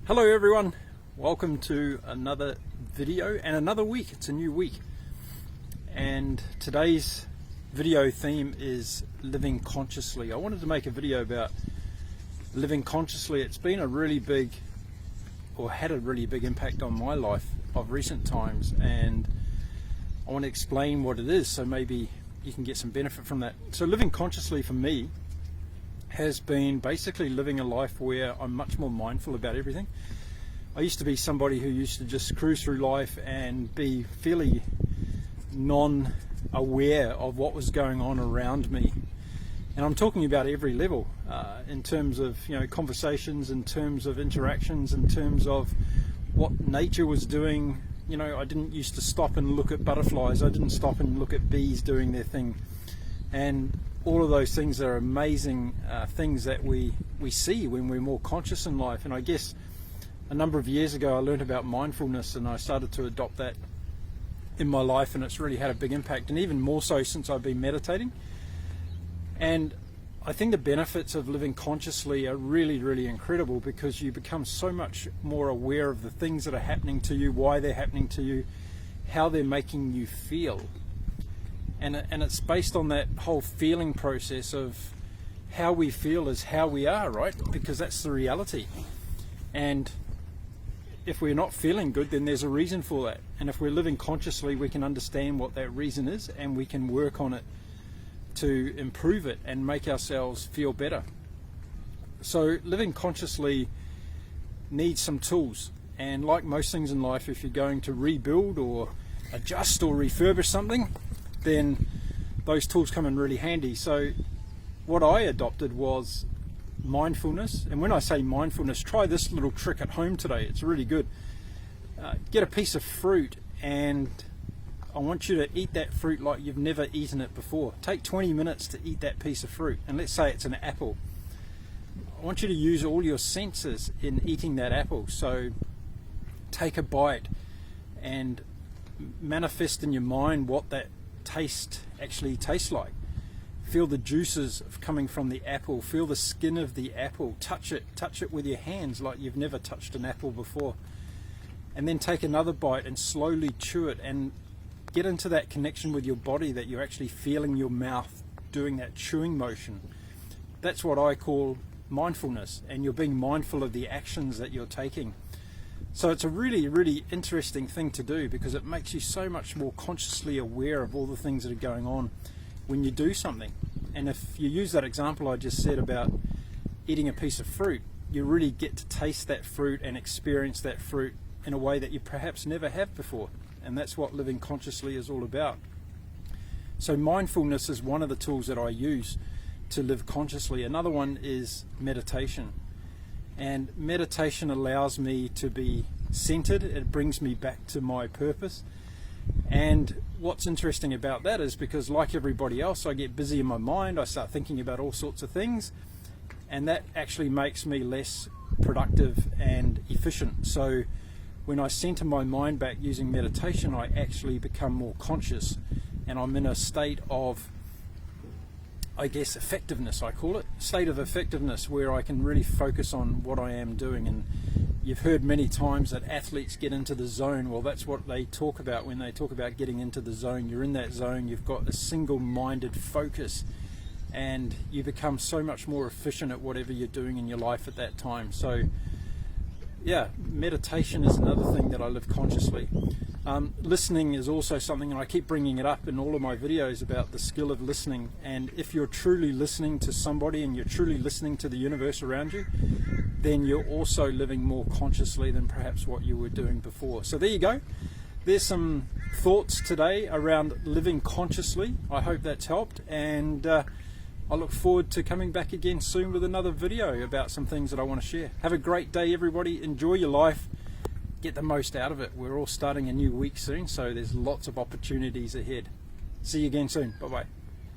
Hello everyone, welcome to another video and another week. It's a new week, and today's video theme is living consciously. I wanted to make a video about living consciously. It's been a really big, or had a really big impact on my life of recent times, and I want to explain what it is so maybe you can get some benefit from that. So living consciously for me has been basically living a life where I'm much more mindful about everything. I used to be somebody who used to just cruise through life and be fairly non-aware of what was going on around me. And I'm talking about every level, in terms of conversations, in terms of interactions, in terms of what nature was doing. I didn't used to stop and look at butterflies. I didn't stop and look at bees doing their thing. And all of those things are amazing things that we see when we're more conscious in life. And I guess a number of years ago I learned about mindfulness, and I started to adopt that in my life, and it's really had a big impact, and even more so since I've been meditating. And I think the benefits of living consciously are really, really incredible, because you become so much more aware of the things that are happening to you, why they're happening to you, how they're making you feel. And it's based on that whole feeling process of how we feel is how we are, right? Because that's the reality. And if we're not feeling good, then there's a reason for that. And if we're living consciously, we can understand what that reason is, and we can work on it to improve it and make ourselves feel better. So living consciously needs some tools. And like most things in life, if you're going to rebuild or adjust or refurbish something, then those tools come in really handy. So what I adopted was mindfulness. And when I say mindfulness, try this little trick at home today. It's really good. Get a piece of fruit, and I want you to eat that fruit like you've never eaten it before. Take 20 minutes to eat that piece of fruit. And let's say it's an apple. I want you to use all your senses in eating that apple. So take a bite and manifest in your mind what that taste actually tastes like. Feel the juices coming from the apple. Feel the skin of the apple. Touch it with your hands like you've never touched an apple before. And then take another bite and slowly chew it, and get into that connection with your body, that you're actually feeling your mouth doing that chewing motion. That's what I call mindfulness, and you're being mindful of the actions that you're taking. So it's a really, really interesting thing to do, because it makes you so much more consciously aware of all the things that are going on when you do something. And if you use that example I just said about eating a piece of fruit, you really get to taste that fruit and experience that fruit in a way that you perhaps never have before. And that's what living consciously is all about. So mindfulness is one of the tools that I use to live consciously. Another one is meditation. And meditation allows me to be centered. It brings me back to my purpose. And what's interesting about that is, because like everybody else, I get busy in my mind. I start thinking about all sorts of things, and that actually makes me less productive and efficient. So when I center my mind back using meditation, I actually become more conscious, and I'm in a state of, I guess, effectiveness, I call it, state of effectiveness, where I can really focus on what I am doing. And you've heard many times that athletes get into the zone. Well, that's what they talk about when they talk about getting into the zone. You're in that zone, you've got a single-minded focus, and you become so much more efficient at whatever you're doing in your life at that time. So yeah, meditation is another thing that I live consciously. Listening is also something, and I keep bringing it up in all of my videos about the skill of listening. And if you're truly listening to somebody, and you're truly listening to the universe around you, then you're also living more consciously than perhaps what you were doing before. So there you go. There's some thoughts today around living consciously. I hope that's helped, and I look forward to coming back again soon with another video about some things that I want to share. Have a great day, everybody. Enjoy your life. Get the most out of it. We're all starting a new week soon, so there's lots of opportunities ahead. See you again soon. Bye-bye.